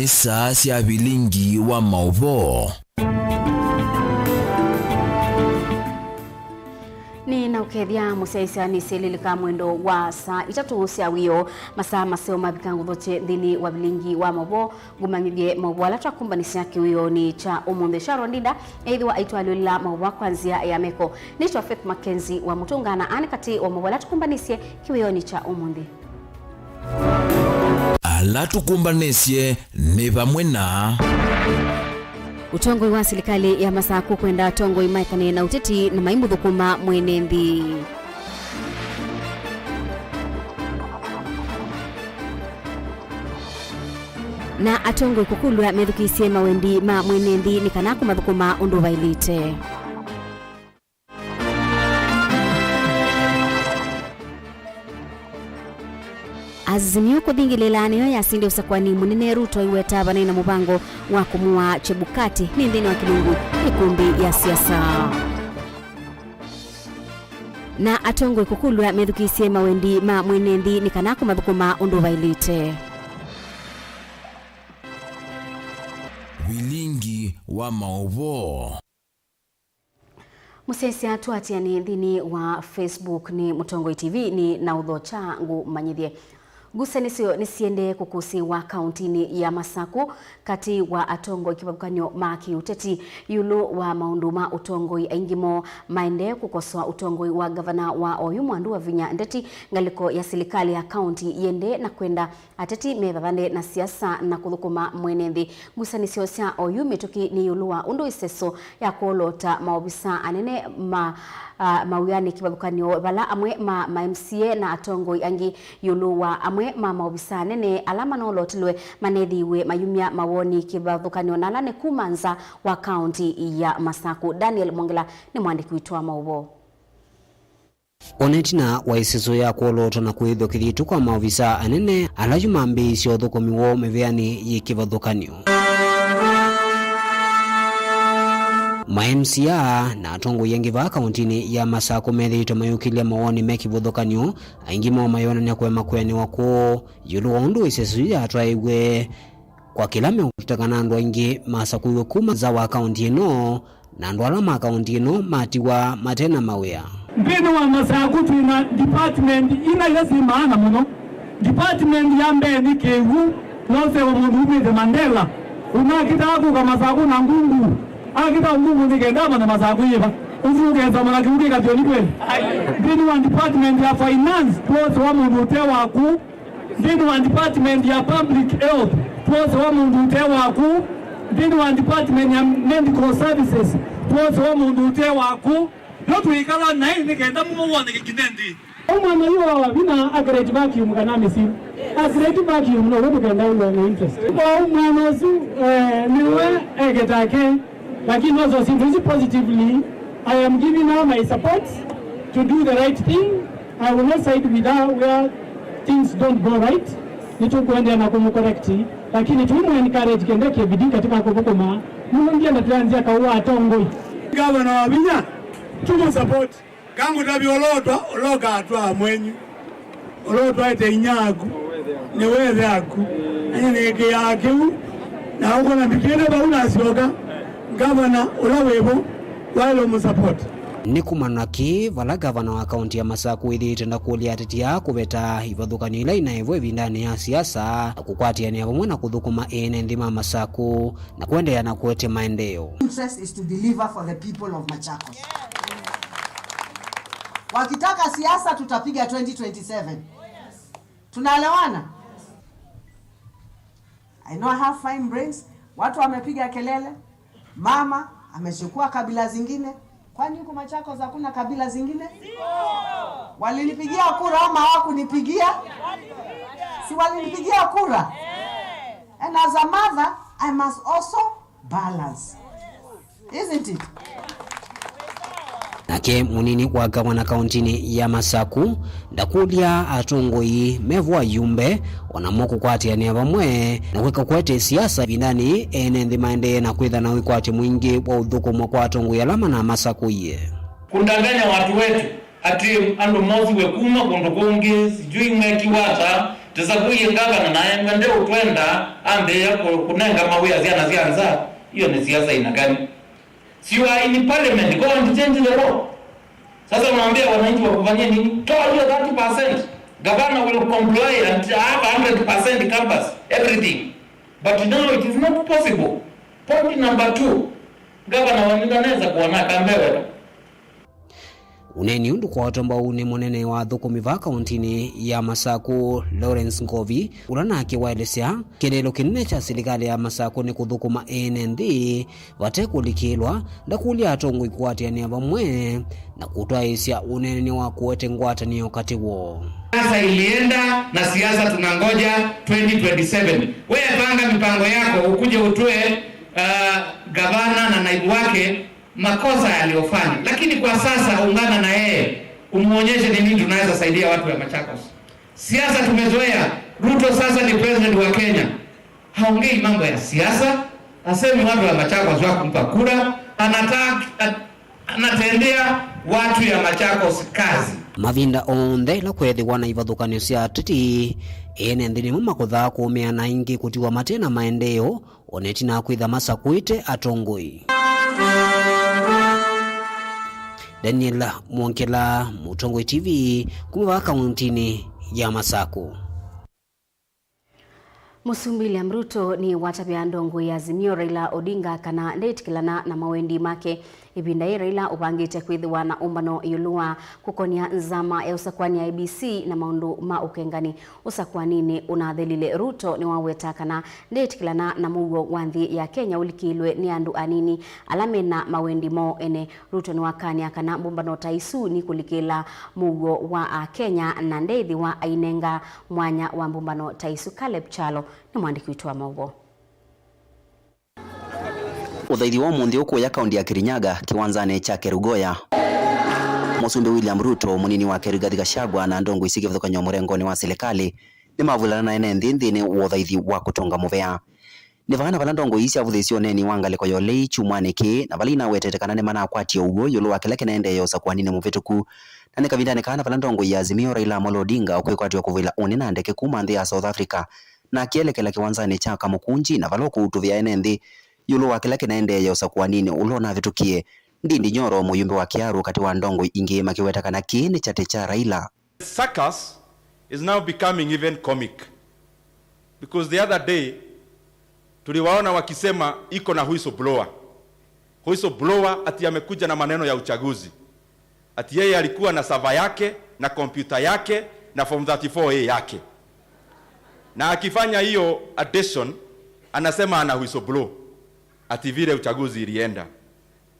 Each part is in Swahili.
nisa cia Vilingi Wa Mauvoo. Ni na ukethia musaisa ni selilika mwendo wa saa itatu cia wio masaa maseo mabikangu thote thini wa Vilingi Wa Mauvoo gumanyithie Mauvoo ala twakumbanisia kiwio ni cha umunthe Sharon Ndinda eithwa aitwalila Mauvoo kwanzia ya meko ni cha MAKENZI wa mutungana ani kati wa Mauvoo ala tukumbanisie kiwio ni cha umunthe ala tukumbanisye ni vamwe na utongoi wa serikali ya Masaku kwenda tongoi maikane na uteti na maimu thukuma mwenenthi. Na atongoi kukulwa methukisie mawendi ma mwenenthi ni kana kumathukuma undu vailite. Azimio kuthingilela niyo yasinde usakwani munene Ruto iweta bana na mubango wa kumua Chebukati ni ndini wa Kilungu ikumbi ya siasa. Na atongwe kukulwa methukisie mawendi ma mwenenthi ni kana kumathukuma undu vailite. Vilingi Wa Mauvoo. Musesi atuatia ni dhini wa Facebook ni Mutongoi TV ni na udhocha ngu manyithie. Gusa nisiende kukusi wa kauntini ya Masaku kati wa atongo kibabukanyo maki uteti yulu wa maunduma utongoi aingimo maende kukoswa utongoi wa gavana wa Oyu Mwandu wa Vinya Ndeti ngaliko ya serikali ya kaunti yende na kwenda ateti mevavande na siasa na kuthukuma mwenenthi. Gusa nisiosia Oyu mituki ni yulu wa undu iseso ya kuolota maobisa anene mawiyani kibabukanyo bala amwe ma MCA na atongoi angi yulu wa amwe maobisa nene alama no lotilwe manethiwe mayumia mawoni kibabukanyo na lane kumanza wa kaunti ya Masaku. Daniel Mwangela ni mwandiki witwa Mauvoo. Onetina wa isiso ya kuolota na kuithyo kithitu kwa maofisa anene alajumambi isio thukumiwo meveani yikivathukanyo. MCA na atongo yengi va kauntini ya Masaku methito mayukilia mawoni mekivuthukanyo aingimo mayonania kwema kweni wako yulu ondu isesu ya atwaiwe kwa kila meutakana andu aingi Masaku iwe kuma za wa kaunti ino na andu ala ma kaunti ino matiwa matena mawea. Mpino wa Masaku tuina department ina yasi maana muno department ya mbeni kehu nose wa mundu Mandela unakitaku kwa Masaku na ngungu akita ngungu nikendama na Masaku yiva ufugenza malaki ukika tioni kweli. Mpino wa department ya finance tuwose wa mundu utewaku. Mpino wa department ya public health tuwose wa mundu utewaku. Mpino wa department ya medical services tuwose wa mundu utewaku. Yotu ikala na hii nikenda muwa nikikinendi. Umwana yuwa wabina agrate vacuum kanami simu. Agrate vacuum no webu kenda ulo interest. Kwa umwana su niwe egetake. Lakini also simply positively, I am giving her my support to do the right thing. I will not side with her where things don't go right. Nitukuende na kumukorekti. Lakini tumu encourage kendeke bidii katika kukuma. Mungia na tuanzia kaua atongoi. Gavana wa Vinya tumu support kangu tabi oloka atwa mwenyu olotwa ite inyaku ni weze aku neke yake na uko na bikene ba unasioka gavana ulawebo wale mu support nikumanaki vala gavana wa kaunti ya Masaku ithite na kulia tetia kubeta ivadhukanyo ila inaevo vindani ya siasa kukwatia ni avamwe na kuthukuma ene ndima Masaku na kuendelea na kuete maendeleo. Interest is to deliver for the people of Machakos. Wakitaka siasa tutapiga 2027. Tunaelewana? I know I have fine brains. Watu wamepiga kelele. Mama amechukua kabila zingine. Kwani huko Machakos hakuna kabila zingine? Walinipigia kura ama hawakunipigia? Si walinipigia kura? And as a mother, I must also balance. Isn't it? Nake munini kwa gavana kauntini ya Masaku ndakulia atongoi mevwa yumbe onamoku kwatia ni avamwe na kweka kwete siasa vinani ene ndimaende na kwitha na wikwate mwingi wa uthukumwa kwa atongoi alama na Masaku iye. Kundanganya watu wetu ati andu mozi wekuma kundu kungi sijui mwekiwata Tisakuye ngavana naye ngende utwenda ande yako kunenga mawia zianza. Hiyo ni siasa ina gani? Si you are in parliament, go and change the law. Sasa unaambia wananchi wakufanyie nini? Toa hiyo 30%. Governor will comply and have 100% campus, everything. But now it is not possible. Point number 2. Governor wanaweza kuona kambewe. Uneni undu kwa watomba une monene wa thukumi va kauntini ya Masaku Lawrence Ngovi urana akiwaelesea kilelo kinene cha serikali ya Masaku ni kuthukuma NND watekulikilwa ndakulia atongo ikwatiania vamwe na kutwaisya unene wa kuwete ngwatanio kati wo. Sasa ilienda na siasa tunangoja 2027. Wewe panga mipango yako ukuje utoe gavana na naibu wake makosa yaliyofanya, lakini kwa sasa ungana na yeye umuonyeshe ni nini tunaweza saidia watu wa Machakos. Siasa tumezoea. Ruto sasa ni president wa Kenya, haongei mambo ya siasa, asemi watu wa Machakos wakumpa kura, anatendea watu ya Machakos kazi. Mavinda onde la kwethiwa na ivathukanio cia ateti ene nthini makuthaa kuumeana ingi kutiwa matena maendeo oneti na kwitha Masakuite atongoi. Daniel Mwonkela, Mutongoi TV, kumiva kauntini ya Masaku. Musumbi Ruto ni watabia ndongo ya Azimio Raila Odinga kana ndetikilana na mawendi make ibinda Raila upangite kwithiwa na umbano yulua kukonia nzama ya usakwani ya IBC na maundu ma ukengani usakwanini unathelile. Ruto ni waweta kana ndetikilana na mugo wanthi ya Kenya ulikilwe ni andu anini alame na mawendi mo ene. Ruto ni wakania kana mumbano taisu ni kulikila mugo wa Kenya na ndeithi wa ainenga mwanya wa mumbano taisu. Caleb Chalo ni mwandiki wetu wa Mauvoo. Uthaithi wa mundi ukuya kaundi ya Kirinyaga kiwanzani cha Kerugoya. Musumbi William Ruto munini wa Rigathi Gachagua na ndongo isike vithukanyo murengoni wa serikali ni mavulana na ene nthini wa uthaithi wa kutonga muvea. Ni vana vala ndongo isi avuthisio neni wangaliko yolei chumwaniki na valina wetetekana ne mana akwati ugo yulu wa kila kinaende yosa kwa nini muvituku na nikavindane kana vala ndongo ya Azimio Raila Odinga ukwekwati wa kuvila uni na ndeke kuma nthi ya South Africa na kielekela kiwanzani cha Kamukunji na valo kutuvia ene nthi yulu wa kila kinaende yosa kwa nini ulona vitukie Ndindi Nyoro muyumbe wa Kiaru kati wa ndongo ingi makiwetakana kiini chate cha Raila. Circus is now becoming even comic because the other day tuliwaona wakisema iko na whistleblower ati amekuja na maneno ya uchaguzi, ati yeye alikuwa na server yake na kompyuta yake na form 34A yake, na akifanya hiyo addition anasema ana whistleblower ati vile uchaguzi ilienda.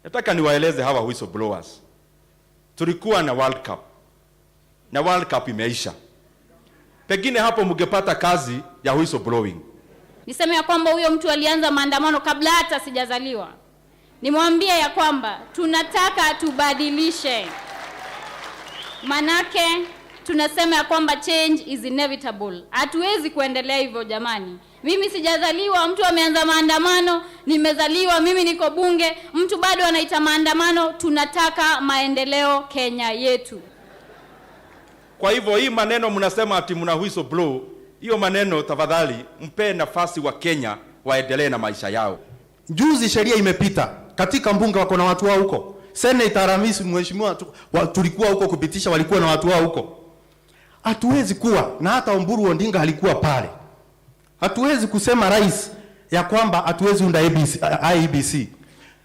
Nataka niwaeleze hawa whistleblowers, tulikuwa na World Cup na World Cup imeisha, pengine hapo mngepata kazi ya whistleblowing. Niseme ya kwamba huyo mtu alianza maandamano kabla hata sijazaliwa. Nimwambie ya kwamba tunataka tubadilishe. Manake tunasema ya kwamba change is inevitable. Hatuwezi kuendelea hivyo jamani. Mimi sijazaliwa, mtu ameanza maandamano, nimezaliwa, mimi niko bunge, mtu bado anaita maandamano. Tunataka maendeleo Kenya yetu. Kwa hivyo hii maneno mnasema ati mna whistleblow, hiyo maneno tafadhali mpe nafasi wa Kenya waendelee na maisha yao. Juzi sheria imepita katika mbunge wako na watu wao huko. Senator Ramisi mheshimiwa tulikuwa huko kupitisha, walikuwa na watu wao huko. Hatuwezi kuwa na hata Oburu Odinga alikuwa pale. Hatuwezi kusema rais ya kwamba hatuwezi unda IEBC.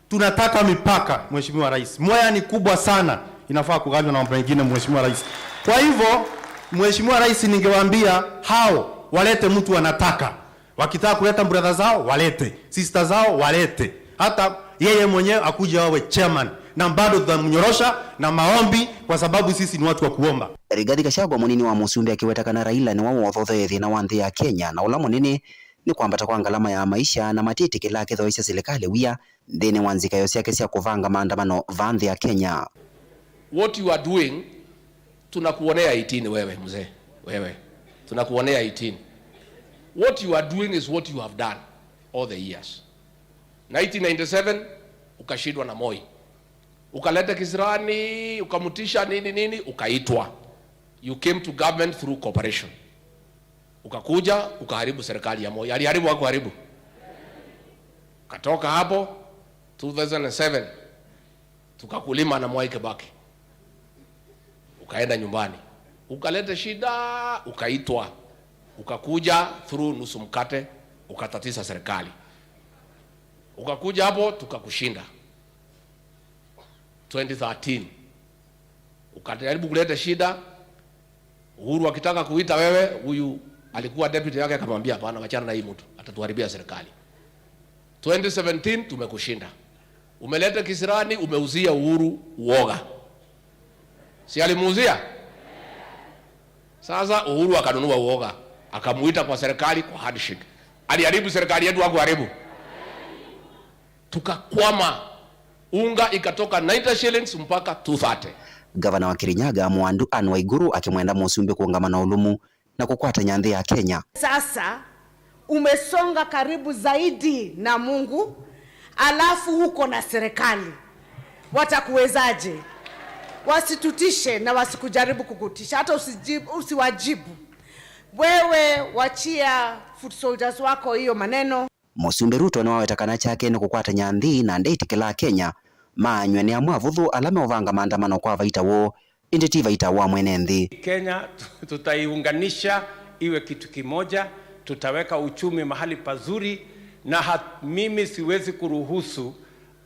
Tunataka mipaka mheshimiwa rais. Moya ni kubwa sana, inafaa kuganywa na mambo mengine mheshimiwa rais. Kwa hivyo mheshimiwa rais ningewaambia hao walete mtu wanataka. Wakitaka kuleta brother zao walete, sister zao walete. Hata yeye mwenyewe akuje awe chairman na bado tutamnyorosha na maombi kwa sababu sisi ni watu wa kuomba. Rigathi Gachagua munini wa Musumbi akiwetakana Raila ni wao wathothethi na wanthi ya Kenya na ula munini ni kwambata kwa ngalama ya maisha na matiti kila kithoisha serikali wia ndene wanzika yose yake sia kuvanga maandamano vanthi ya Kenya. What you are doing tunakuonea 18 wewe mzee, wewe tunakuonea 18. What you are doing is what you have done all the years. 1997 ukashindwa na Moi, ukaleta kisirani, ukamutisha nini ukaitwa. You came to government through cooperation. Ukakuja ukaharibu serikali ya Moi. Aliharibu au kuharibu? Katoka hapo 2007 tukakulima na Mwai Kibaki. Ukaenda nyumbani. Ukaleta shida, ukaitwa. Ukakuja through nusu mkate, ukatatiza serikali. Ukakuja hapo tukakushinda. 2013 ukajaribu kuleta shida. Uhuru akitaka kuita wewe, huyu alikuwa deputy yake akamwambia hapana, wachana na hii mtu, atatuharibia serikali. 2017 tumekushinda. Umeleta kisirani, umeuzia Uhuru uoga. Si alimuuzia? Sasa Uhuru akanunua uoga, akamuita kwa serikali kwa handshake. Aliharibu serikali yetu au kuharibu? Tukakwama. Unga ikatoka 90 shillings mpaka 230. Gavana wa Kirinyaga Mwandu Anne Waiguru akimwenda Musumbi kuungamana ulumu na kukwata nyanthi ya Kenya. Sasa umesonga karibu zaidi na Mungu, alafu huko na serikali. Watakuwezaje? Wasitutishe na wasikujaribu kukutisha, hata usiwajibu. Wewe wachia foot soldiers wako hiyo maneno. Musumbi Ruto ni wawetakana chake ni kukwata nyanthi na ndeitikila Kenya maanywe ni amwavuthu alame ovanga maandamano kwa vaita wo inditi vaita wa mwenenthi. Kenya tutaiunganisha iwe kitu kimoja, tutaweka uchumi mahali pazuri, na mimi siwezi kuruhusu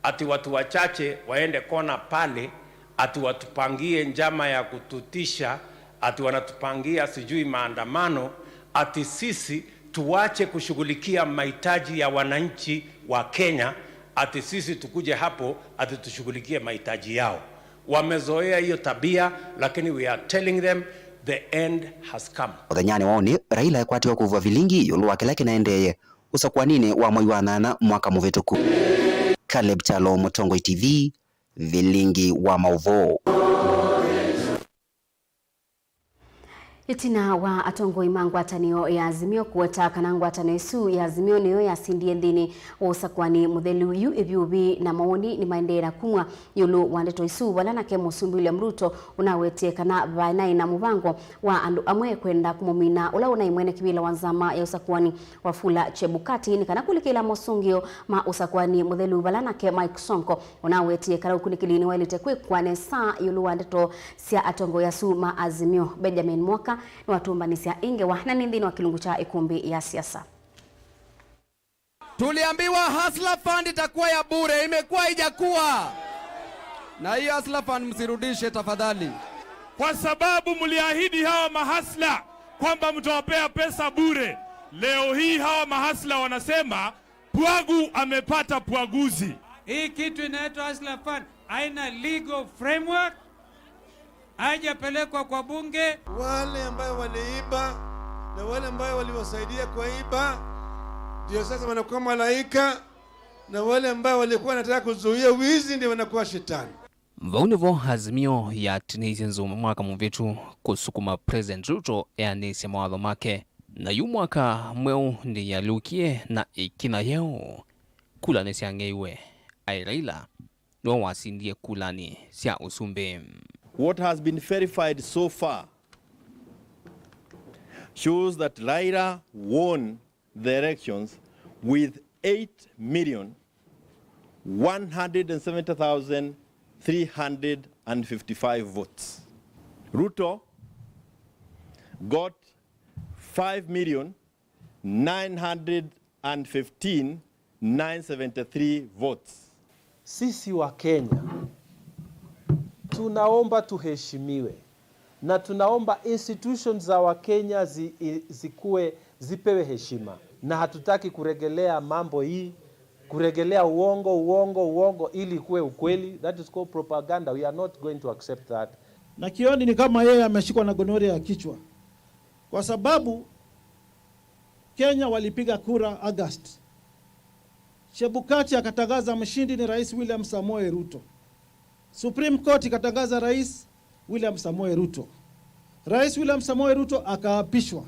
ati watu wachache waende kona pale ati watupangie njama ya kututisha, ati wanatupangia sijui maandamano, ati sisi tuache kushughulikia mahitaji ya wananchi wa Kenya, ati sisi tukuje hapo ati tushughulikie mahitaji yao. Wamezoea hiyo tabia, lakini we are telling them the end has come. Othanyani waoni Raila ekwatiwa kuvua vilingi yulu wake lake naendeye usakwanini wa Mwai wa Nana mwaka muvituku. Caleb Chalo, Mutongo TV, Vilingi wa Mauvoo. Itina wa atongo imangu atanio ya Azimio kuweta kanangu atanesu ya Azimio niyo ya sindie ndini usakwani mutheli uyu ebyubi na maoni ni maendera kumwa yulu wandeto isu walana ke Musumbi William Ruto unawetie kana vainai na muvango wa andu amwe kwenda kumumina ula unaimwene kibila wanzama ya usakwani Wafula Chebukati ni kana kulikila mosungio ma usakwani mutheli walana ke Mike Sonko unawetie kana ukunikilini wailite kwikwane saa yulu wandeto sia atongo ya su ma Azimio. Benjamin Mwaka ni watumbanisia inge wa na nindini wa kilungu cha ikumbi ya siasa. Tuliambiwa Hustler Fund itakuwa ya bure, imekuwa haijakuwa. Na hii Hustler Fund msirudishe tafadhali. Kwa sababu mliahidi hawa mahasla kwamba mtawapea pesa bure. Leo hii hawa mahasla wanasema Pwagu amepata pwaguzi. Hii kitu inaitwa Hustler Fund haina legal framework. Haijapelekwa kwa bunge. Wale ambao waliiba na wale ambao waliwasaidia kuiba ndio sasa wanakuwa malaika, na wale ambao walikuwa wanataka kuzuia wizi ndio wanakuwa shetani. Mvaunivo Azimio ya tinizinzo mwaka muvitu kusukuma President Ruto yani sema wadho make na yu mwaka mweu ndi ya lukie na ikina yeo kula nesi angeiwe ai Raila no wasindie kulani sia usumbe. What has been verified so far shows that Raila won the elections with 8,170,355 votes. Ruto got 5,915,973 votes. Sisi wa Kenya tunaomba tuheshimiwe, na tunaomba institutions za Wakenya zipewe heshima, na hatutaki kuregelea mambo hii, kuregelea uongo ili kuwe ukweli. That is called propaganda. We are not going to accept that. Na Kioni ni kama yeye ameshikwa na gonoria ya kichwa, kwa sababu Kenya walipiga kura August. Chebukati akatangaza mshindi ni Rais William Samoei Ruto. Supreme Court ikatangaza Rais William Samoei Ruto. Rais William Samoei Ruto akaapishwa.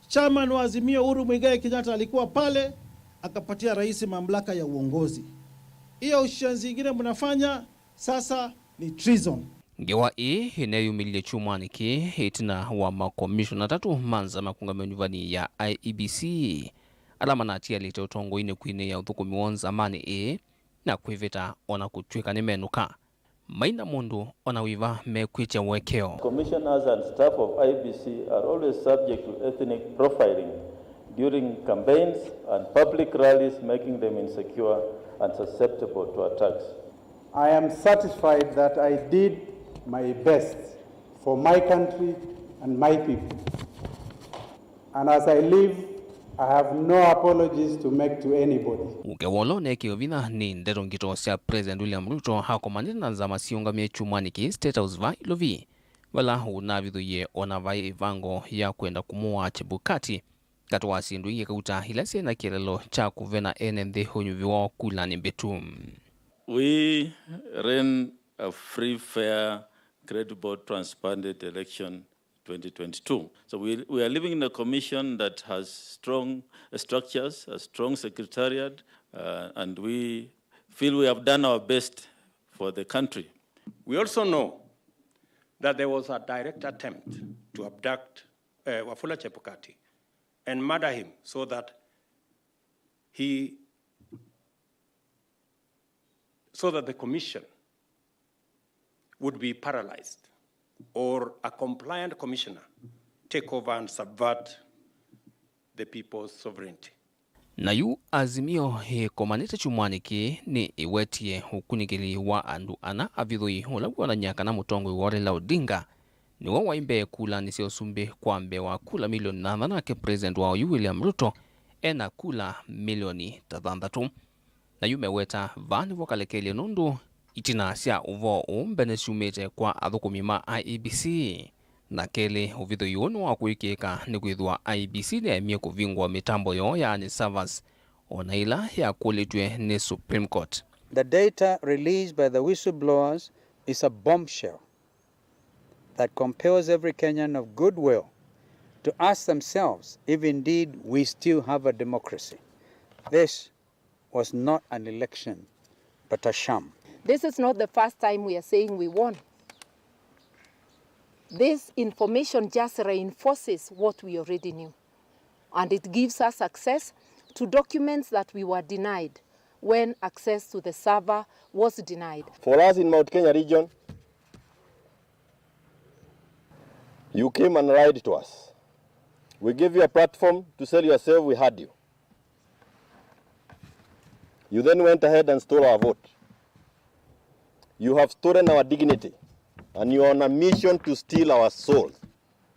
Chairman wa Azimio Uhuru Muigai Kenyatta alikuwa pale, akapatia rais mamlaka ya uongozi. Hiyo ushenzi nyingine mnafanya sasa ni treason. ngewa ineyumilie chumani ki itina wa makomishona 3 manza makungameni ya IEBC alama na atia lite utongo ine kwine ya uthukumi wonza amani na kwivita ona kutwika ni menuka maina mundu ona wiva mekwicha wekeo. Commissioners and staff of IEBC are always subject to ethnic profiling during campaigns and public rallies, making them insecure and susceptible to attacks. I am satisfied that I did my best for my country and my people. And as I live, I have no apologies to make to anybody. Ukewolo neki ovina ni ndero ngito sia President William Ruto hakomanina na zama siunga miechumani ki State House va ilovi. Wala unavidhu ye onavai ivango ya kwenda kumua Chebukati. Katwa sindu ye kauta hilasi na kilelo cha kuvena NND hunyuviwa kula ni betum. We ran a free, fair, credible, transparent election 2022. So we are living in a commission that has strong structures, a strong secretariat, and we feel we have done our best for the country. We also know that there was a direct attempt to abduct Wafula Chebukati and murder him so that the commission would be paralyzed, or a compliant commissioner take over and subvert the people's sovereignty. Na yu azimio he komanita chumwani ki ni iwetie hukunikili wa andu ana avidhui hulagu na nyaka na mutongo iwore la Odinga ni waimbe kula nisio sumbe kwa mbe wa kula milioni na manake President wa William Ruto ena kula milioni 3 na yu meweta vani wakalekele nundu itina sia uvo umbene shumete kwa adhukumima IEBC na kele uvidho yuonu wa kuikeka ni kuidhua IEBC ni emie kuvingwa mitambo yo yani servers onaila ya kuletwe ni Supreme Court. The data released by the whistleblowers is a bombshell that compels every Kenyan of goodwill to ask themselves if indeed we still have a democracy. This was not an election, but a sham. This is not the first time we are saying we won. This information just reinforces what we already knew. And it gives us access to documents that we were denied when access to the server was denied. For us in Mount Kenya region, you came and lied to us. We gave you a platform to sell yourself, we had you. You then went ahead and stole our vote. You have stolen our dignity, and you are on a mission to steal our souls.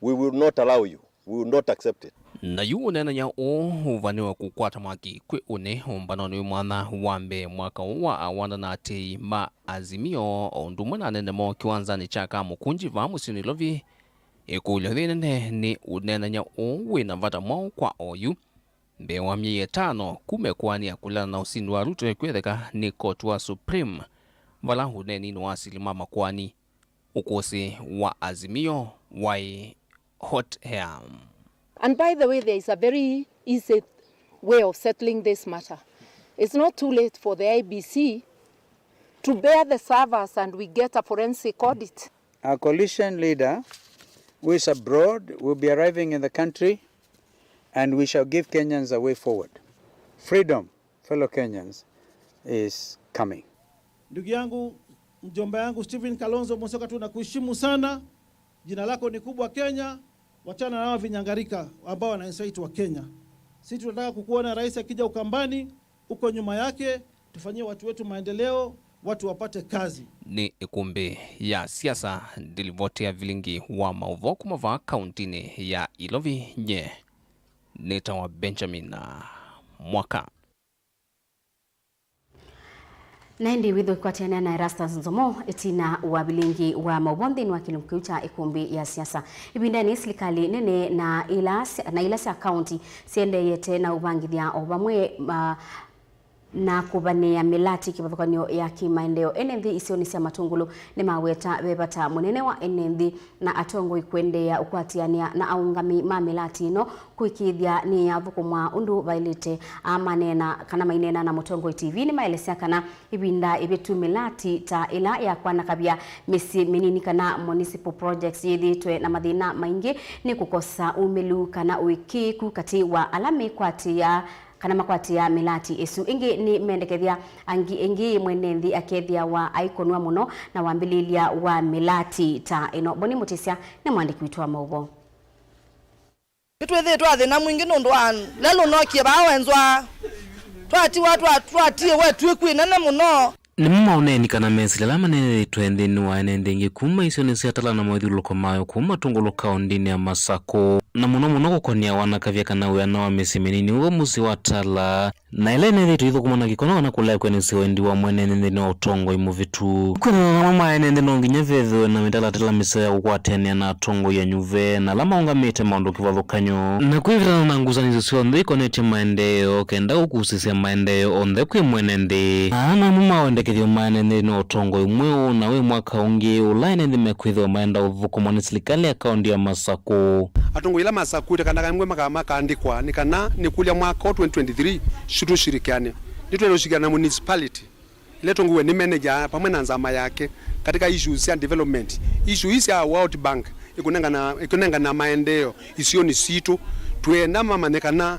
We will not allow you. We will not accept it. Na yu unena nya uvaniwa kukwata maki kwe une umbanoni mwana wambe mwaka uwa awanda na ati ma azimio ondumana nene mo kiwanzani chaka mukunji va musini lovi ekulevinene ni unena nya uwina vata mwao kwa oyu mbe wa miye 5 kumekuwa ya kulana na usindu wa Ruto kwetheka ni kotu wa Supreme vala huneni ni wasilimama kwani ukosi wa azimio wai hot hair. And by the way, there is a very easy way of settling this matter. It's not too late for the IEBC to bear the servers and we get a forensic audit. Our coalition leader, who is abroad, will be arriving in the country and we shall give Kenyans a way forward. Freedom, fellow Kenyans, is coming. Ndugu yangu, mjomba yangu Stephen Kalonzo Musyoka, tunakuheshimu sana. Jina lako ni kubwa Kenya. Wachana na hao vinyangarika ambao wanainsight wa Kenya. Sisi tunataka kukuona rais akija Ukambani, uko nyuma yake, tufanyie watu wetu maendeleo, watu wapate kazi. Ni ikumbi ya siasa dilivotea Vilingi Wa Mauvoo kumava kauntini ya Ilovi nye. Neta wa Benjamin Mwaka. Naindi witho kwatiana na Erastus Nzomo itina wa Vilingi Wa Mauvoo ni wakilumkiucha ikumbi ya siasa. Ibindani serikali nene na ilasi county siende yete na ubangithia obamwe na kubania milati kibathukanio ya kimaendeleo enenthi isioni cia matungulu ni maweta bebata munene wa enenthi na atongo ikwendea ukwatiania na aungami ma milati ino kuikithia ni yathukumwa undu bailite amanena kana mainena na Mutongo TV ni maelesea kana ibinda ibitu milati ta ila ya kwana kabia misi minini kana municipal projects yithitwe na mathina maingi ni kukosa umelu kana uikiku kati wa alami kwatia kana makwati ya milati esu ingi ni mendekethia ingi mwenenthi akethia wa aikonwa muno na wambililia wa milati ta ino Boni Mutisia ni mwandiki witu wa Mauvoo itwethe twathina mwingi nundu wa lelo nokie bawenzwa twatiwe wetu kwinene muno ni maoneni kana mesile la manene twendeni wa enendingi kuma isioni siatala na mwithuluko mayo kuma tungulu kaundini ya Masako na muno gukonia wanakavya kana wena wa misiminini uo musi watala na ile nene tuithu kumana gikono na kula kweni siwendi wa mwenene ni utongo imuvitu kuna na mama enende no nginya vetho na mitala tala misaya ukwatenia na tongo ya nyuve na lama ungamite maundu kivathukanyo na kwivira na nguzanizo sio ndi konete maendeleo kenda ukusisia maendeleo onde kwi mwenende na mama wendekethio maenende ni utongo imwe na we mwaka ungi ulaine ndi mekwithwa maenda uthukumwa ni serikali ya kaunti ya Masako atongo ila Masako kana kamwe makaandikwa ni kana ni kulia mwaka 2023 shitu shirikiane nitwelo shirikiana na municipality ile tongo ni manager pamwe na nzama yake katika issues ya development issues ya World Bank ikunenga na maendeleo isiyo ni situ tuenda mama nekana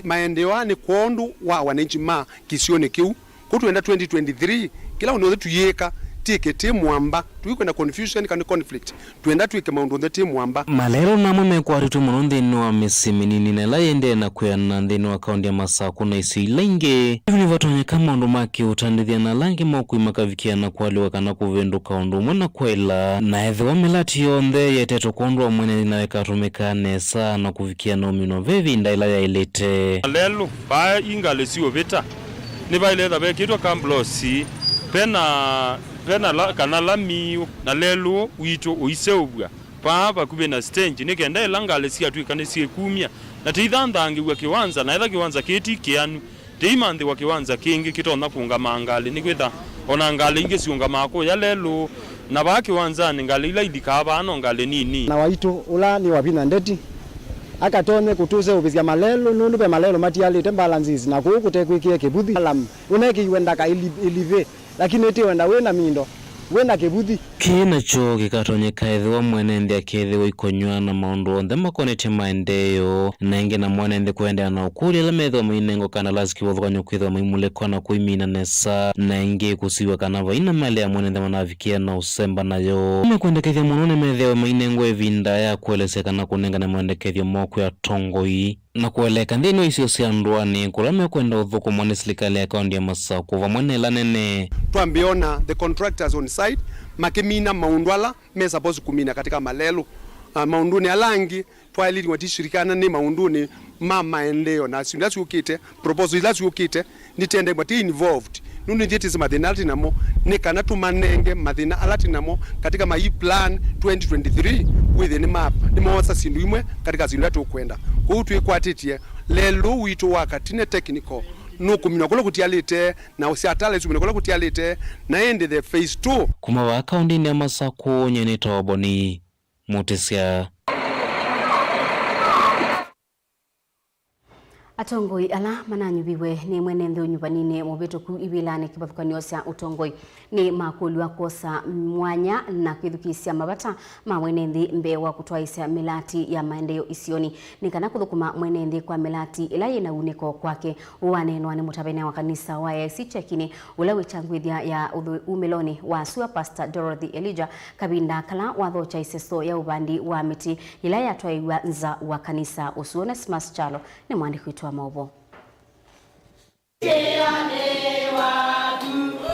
maendeleo ani kondu wa wananchi ma kisione kiu kutuenda 2023 kila unoze tuyeka tiketi mwamba tuikwenda confusion kana conflict tuenda tuike maundu ndete mwamba malero namwe mekwaritu muno nthini wa misiminini na la yende na kuyana nthini wa kaunti ya Masako na isi ilenge hivi nivatonyeka maundu maki utandithia na langi maukuimakavikia na kwaliwa kana kuvinduka undu mwana kwela na ethi wa milati yonthe yeteto kondwa mwene ninawekatumika nesa na kuvikia na umino vevi ndaila ya ilete lelo ba ingalesiwo vita ni baileta bekitwa kamblosi pena kana lami na lelo wito uiseubwa pa kube na stage nikenda elangale sia tu kana sie kumia na teithandangi wa kiwanza na ila kiwanza kiti kianu teimande wa kiwanza kingi kitona kunga mangale nikwitha ona ngale ingi siunga mako ya lelo na ba kiwanza ngale ila idikaba ano ngale nini na waito ula ni wapina ndeti akatone kutuze ubizia malelo nundu be malelo matiali tembalanziz na kukutekwikie kibuthi alam uneki wenda ka ilive lakini eti wenda wena mindo wena kibuthi kina cho gikatonyeka ethiwa mwenende akethiwa ikonywa na maundu onthe makonete maendeleo na ingi na mwenende kuendea na ukuri ala methwa mainengo kana lazikiwathukanyo kwithwa maimulekwa na kuimina nesa na ingi kusiwa kana vaina mali ya mwenende manavikia na usemba nayo mekwendekethia muno ni methewa mainengo evinda ya kuelesea kana kunenga na mwendekethio moko ya tongoi na kueleka nthini isio cia ndwani kula mekwenda uthukumwa ni serikali ya kaunti ya Masako vamwe na ila nene twambiona the contractors on site makimina maundwala me suppose kumina katika malelo maunduni alangi twalili watishirikana ni maunduni maendeleo na sindasi ukite proposal ilasi ukite nitende bati involved nunu njeti zimadhina namo nikana tumanenge madhina alati namo katika mai plan 2023 within map ni mawasa sindu imwe katika zindu atu kwenda kuhutu ikwatitie lelo wito wakatine technical nukumina kola kutialite na usiatale sumina kola kutialite na ende the phase 2 kuma wa kaunti ya Masako nyenito Boni Mutisia atongoi ala mananyubiwe ni mwenende unyubanine mubituku ibilane kibathukanio cia utongoi ni makulwa kosa mwanya na kwithukisia mabata ma mwenende mbewa kutwaisa milati ya maendeleo isioni ni kana kuthukuma mwenende kwa milati ila yina uniko kwake uwanenwa ni mutabene wa kanisa wa AIC chekini ula wechangwithia ya umeloni wa Sua Pastor Dorothy Elijah kabinda kala wathocha iseso ya ubandi wa miti ila yatwaiwa nza wa kanisa usuone Smas Chalo ni mwandiki wa Mauvoo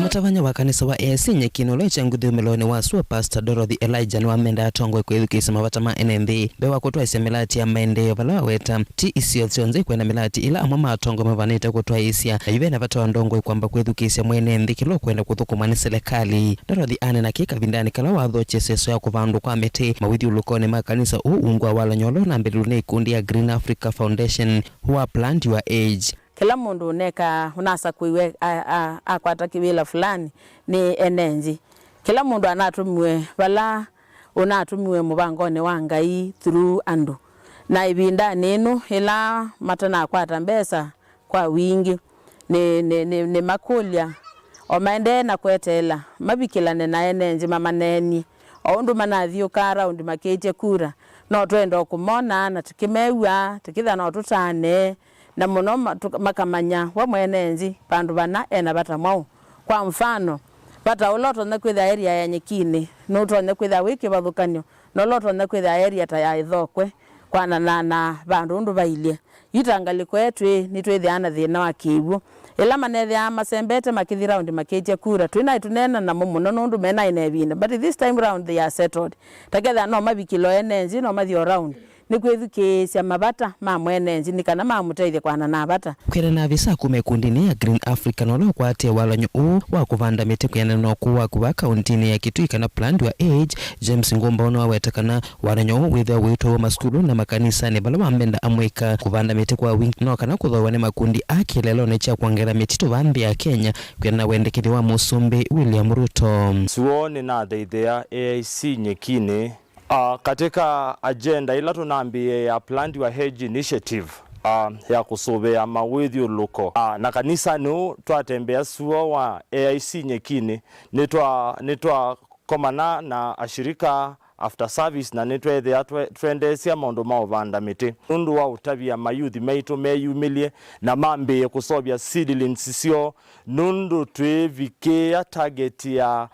Mutavanya wa kanisa wa AIC nyekino lo changuthi meloni wa Sua Pastor Dorothy Elijah ni wamenda atongwe kwithukisa mabata ma NND bewa kutwaisa milati ya maendeleo vala weta ti isio cionze kwenda milati ila amwe matongwe mavanite kutwaisia na yuvena vata ndongwe kwamba kwithukisa mwenende kilo kwenda kuthukuma ni serikali Dorothy ane na kika vindani kala wathoche seso ya kuvandu kwa miti mawithi ulukone ma kanisa uungwa wala nyolo na mbelune ikundi ya Green Africa Foundation huwa Plant Your Age kila mundu neka unasa kuiwe akwata kiwila fulani ni enenji kila mundu anatumiwe bala unatumiwe mubangone wa Ngai through andu na ibinda nenu ila matana akwata mbesa kwa wingi ni makulia omaende na kwetela mabikilane na enenji mamaneni oundu manathiukara undi maketie kura no twenda kumona na tukimewa tukitha no tutane na muno makamanya wa mwenenzi pandu bana ena batamwao kwa mfano bata uloto na kwitha area ya Nyekini no tonye kwitha wiki bathukanyo no loto na kwitha area ta ya Ithokwe kwana na bandu ndu bailie itangaliko yetu ni twithiana thina wa kiwu ila manethe amasembete makithira undi maketia kura twina tunena na muno nundu mena inebina but this time round they are settled together no mabikilo enenzi no mathi around ni kwithukisya mabata ma mwenenzi ni kana mamuteithia kwana na bata kwira na visa kumekundini ya Green Africa no kwatia walanyo u wa kuvanda miti kuyana no kuwa kuwa kauntini ya Kitui kana planned wa age James Ngomba no awetakana walanyo witha wito wa maskulu na makanisa ni bala mambenda amweka kuvanda miti kwa wingi no kana kuthowane makundi akilelo ne cha kuongera miti to vambi ya Kenya kwina wendekedi wa Musumbi William Ruto suone na there AIC Nyekini katika agenda ila tunaambie ya planned wa hedge initiative ya kusubea mawithio luko na kanisa no twatembea suo wa AIC Nyekini nitwa komana na ashirika after service na nitwethea twendesia maundu ma uvanda miti undu wa utavia mayuthi maitu meyumilie na mambe kusobia seedlings sio nundu twevikia target ya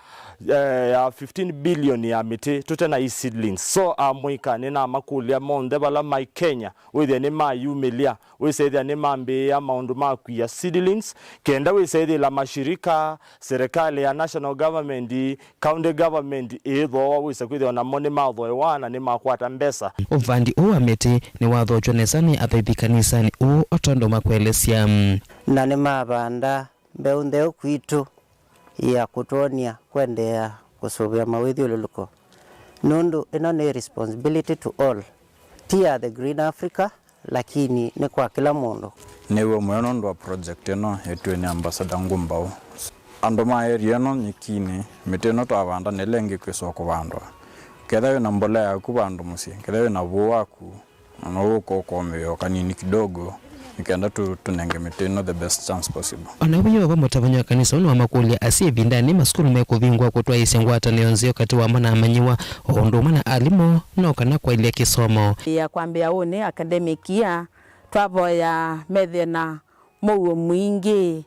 15 billion ya miti tutena seedlings so amwika nina makulia monde bala mai Kenya withe ni mayumilia wisethia ni mambe ya maundu makuya seedlings kenda wisethia la mashirika serikali ya national government county government etho wisakwithia na moni matho wana ni makwata mbesa uvandi uwa miti ni wathochwa nesani athaithi kanisani u otondo makwelesya na ni mabanda mbeuntheu kwitu ya kutonia kwendea kusubia mawithio luluko nundu ino ni responsibility to all tia the Green Africa lakini ni kwa kila mundu niwe mweno ndo project ino yetu ni ambassador Ngumbao ando ma area no Nyekini miti no twavanda nilengi kwiso kuvandwa ketha na mbolea yaku bandu musi ketha na vuo waku no uko komeo kanini kidogo nikenda tunenge mitino the best chance possible anabuyo bamutavanya kanisa ono amakulia asibindani maskulu mekuvingwa kutwa isengwata neonzio kati wa mana amanyiwa ondo mana alimo no kana kwa ile kisomo ya kwambia one academic ya twavoya methe na muo mwingi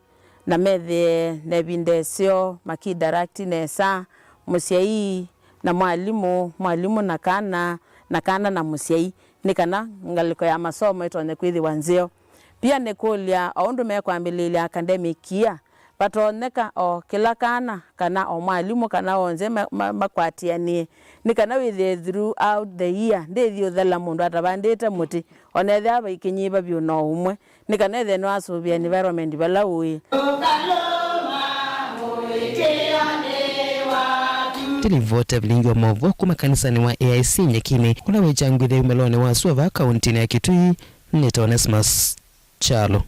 na methe nebindesio makidarakti nesa musiai na mwalimu nakana na musiai nikana ngaliko ya masomo itonye kwithi wanzio pia nekulia aundu mekwambililia academic ya patoneka o kila kana o mwalimu kana onze makwatiani nikana withe throughout the year ndethio thala mundu atabandite muti onethe abaikinyiba byo no umwe nikana ethe no asubia environment bala ui Vote Vilingi Wa Mauvoo kuma kanisani wa AIC Nyekini kuna wejangwithe umelone wa suwa kauntini ya Kitui Nitonesmas Chalo.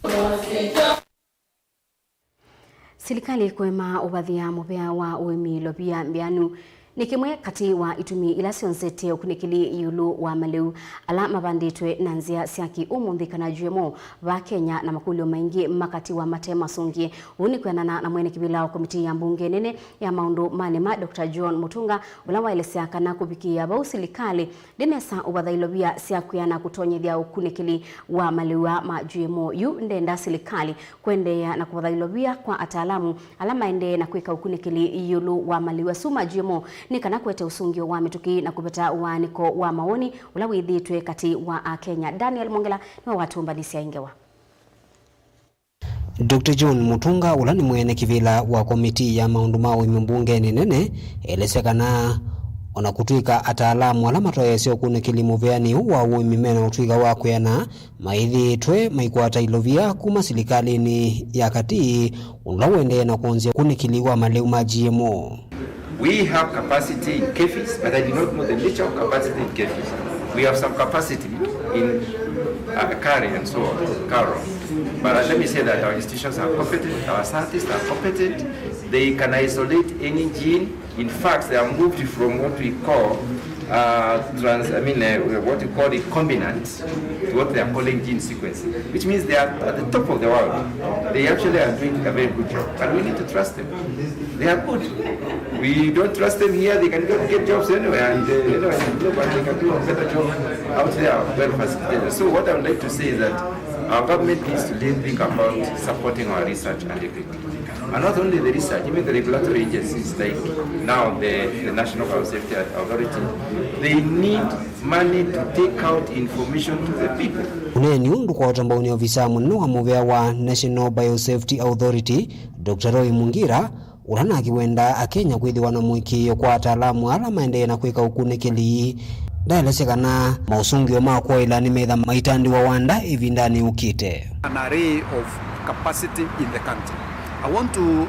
Serikali kwema ubathia mubea wa uimi lobia mbianu ni kimwe kati wa itumi ila sionzete ukunikili yulu wa maleu ala mabanditwe na nzia siaki umundi kana juemo wa Kenya na makulio maingi makati wa matema sungi unikwenana na mwene kibila wa komiti ya mbunge nene ya maundu manema Dr. John Mutunga ulawa ile siaka na kubikia bau serikali dinesa ubadhailobia siaku ya na kutonyethia ukunikili wa maleu wa majuemo yu ndenda serikali kuendea na kubadhailobia kwa ataalamu alama ende na kuika ukunikili yulu wa maleu wa suma juemo ni kana kwete usungio wa mituki na kupeta uaniko wa maoni ula withitwe kati wa Kenya. Daniel Mongela ni watu mbadisia ingewa. Dr. John Mutunga ula ni mwene kivila wa komiti ya maundu mawe mbunge nene elesekana ona kutwika ataalamu ala matoyesyo kune kilimo veani wa uimimena utwika wa kuyana maithitwe maikwata ilovia kuma silikalini ya kati ula wende na kuonzia kune kiliwa maleu ma GMO. We have capacity in Kefis, but I do not know the nature of capacity in Kefis. We have some capacity in Kari and so on, Karo. But let me say that our institutions are competent, our scientists are competent. They can isolate any gene. In fact, they are moved from what we call what we call recombinant to what they are calling gene sequencing, which means they are at the top of the world. They actually are doing a very good job, and we need to trust them. They are good. We don't trust them here. They can go get jobs anywhere, and they can do a better job out there, well facilitated. So what I would like to say is that our government needs to think about supporting our research and development. And not only the research, even the regulatory agencies like now the National Health Safety Authority, they need money to take out information to the people. Uneni undu kwa utambauni ofisa munene wa muvea wa National Biosafety Authority, Dr. Roy Mungira, urana akiwenda akenya kwithiwa na mwikio kwa ataalamu ala maendeea na kwika ukunikili ndaelesekana mausungio makwa ila ni metha maitandi wa wanda ivindani ukite. An array of capacity in the country. I want to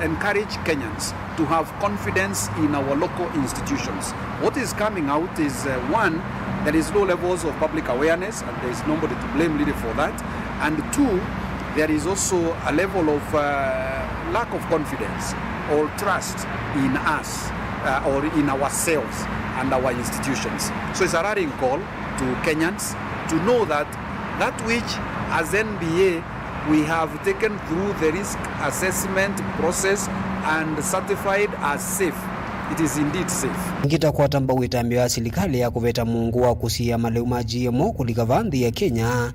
encourage Kenyans to have confidence in our local institutions. What is coming out is one, there is low levels of public awareness, and there is nobody to blame really for that. And two, there is also a level of lack of confidence or trust in us or in ourselves and our institutions. So it's a rallying call to Kenyans to know that which as NBA we have taken through the risk assessment process and certified as safe. It is indeed safe. Ngita kwa tamba uitambio ya serikali ya kuveta mungu wa kusia maleuma GMO kulika vandhi ya Kenya.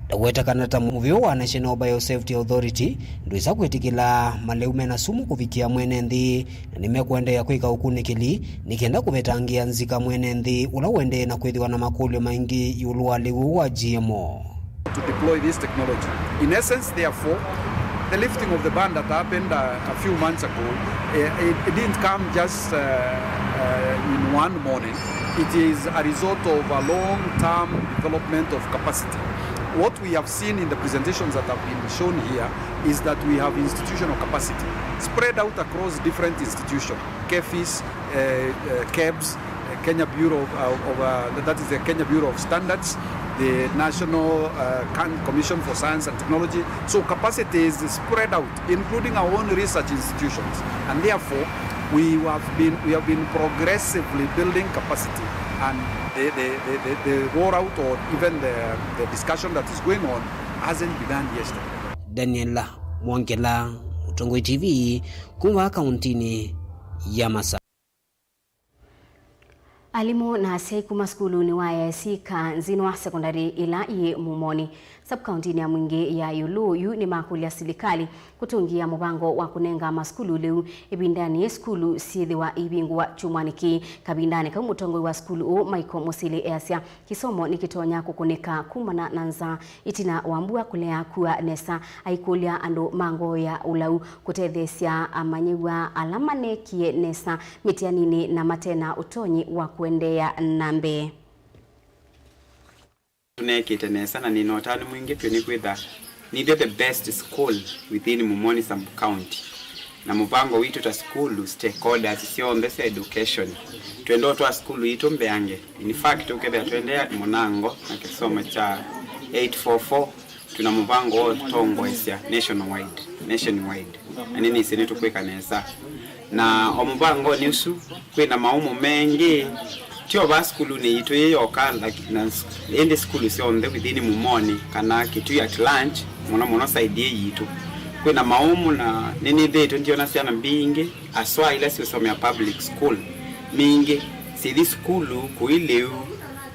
Daweta kanata muvio wa National Biosafety Authority nduisa kuitikila maleume na sumu kufikia mwene nthi na nimekuende ya kwika ukunikili nikienda kuvetangia nzika mwene nthi ula wende na kwithiwa na makulio maingi yuluwa liu wa GMO. To deploy this technology. In essence, therefore, the lifting of the ban that happened a few months ago, it didn't come just in one morning. It is a result of a long-term development of capacity. What we have seen in the presentations that have been shown here is that we have institutional capacity spread out across different institutions, KEFIS, KEBS, Kenya Bureau that is the Kenya Bureau of Standards, the National Commission for Science and Technology. So capacity is spread out, including our own research institutions, and therefore we have been progressively building capacity. And the rollout or even the discussion that is going on hasn't begun yesterday. Daniela Mwangela, Mutongoi TV, kuwa kauntini ya Masaka. Alimu na siku maskulu ni wae sika nzinwa sekondari ila iye mumoni. Sub-countini ya mwingi ya Yulu ni makuli ya silikali kutungia mubango wa kunenga maskulu leu ibindani skulu sithi wa ibingu wa chumwaniki kabindani kama mutongoi wa skulu o Maiko Musili Asia kisomo nikitonya kukuneka kumana nanza itina wambua kulea kuwa nesa aikulia ando mango ya ulau kutethesia amanyiwa alamane kie nesa mitianini na matena utonyi wa kuendea nambe. Tunekite nesa na ninotani mwingi twenikwitha neither the best school within Mumoni sub-county na mubango witu ta school stakeholders sionde se education twendo twa school yitu mbeange. In fact uketha twendea munango na kisomo cha 844 tuna mubango tongo esya nationwide anini isenetu kweka nesa na omubango niusu kwina maumu mengi tio ba skulu ni yitu yeyoka na ende skulu sionde within Mumoni kana kitu ya lunch muno side yitu kwina maumu na nini dhetu ndio nasiana mbingi aswa ila si usomea public school mingi si skulu kuileu